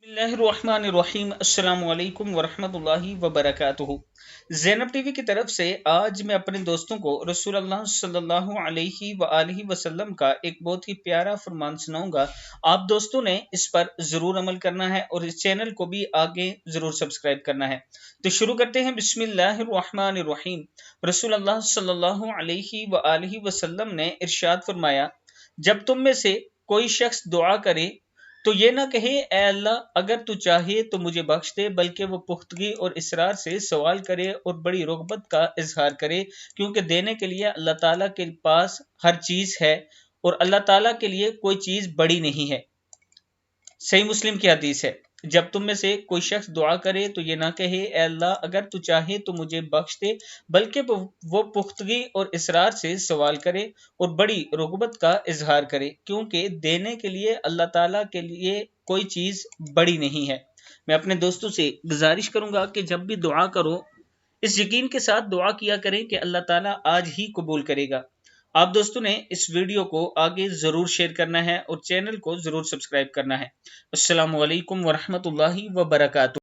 اللہ الرحمن الرحیم، السلام علیکم ورحمۃ اللہ وبرکاتہ۔ زینب ٹی وی کی طرف سے آج میں اپنے دوستوں کو رسول اللہ صلی اللہ علیہ وآلہ وسلم کا ایک بہت ہی پیارا فرمان سناؤں گا۔ آپ دوستوں نے اس پر ضرور عمل کرنا ہے اور اس چینل کو بھی آگے ضرور سبسکرائب کرنا ہے۔ تو شروع کرتے ہیں۔ بسم اللہ الرحمن الرحیم۔ رسول اللہ صلی اللہ علیہ وآلہ وسلم نے ارشاد فرمایا، جب تم میں سے کوئی شخص دعا کرے تو یہ نہ کہے اے اللہ اگر تو چاہے تو مجھے بخش دے، بلکہ وہ پختگی اور اصرار سے سوال کرے اور بڑی رغبت کا اظہار کرے، کیونکہ دینے کے لیے اللہ تعالیٰ کے پاس ہر چیز ہے اور اللہ تعالیٰ کے لیے کوئی چیز بڑی نہیں ہے۔ صحیح مسلم کی حدیث ہے۔ جب تم میں سے کوئی شخص دعا کرے تو یہ نہ کہے اے اللہ اگر تو چاہے تو مجھے بخش دے، بلکہ وہ پختگی اور اصرار سے سوال کرے اور بڑی رغبت کا اظہار کرے، کیونکہ دینے کے لیے اللہ تعالیٰ کے لیے کوئی چیز بڑی نہیں ہے۔ میں اپنے دوستوں سے گزارش کروں گا کہ جب بھی دعا کرو اس یقین کے ساتھ دعا کیا کریں کہ اللہ تعالیٰ آج ہی قبول کرے گا۔ آپ دوستوں نے اس ویڈیو کو آگے ضرور شیئر کرنا ہے اور چینل کو ضرور سبسکرائب کرنا ہے۔ السلام علیکم ورحمۃ اللہ وبرکاتہ۔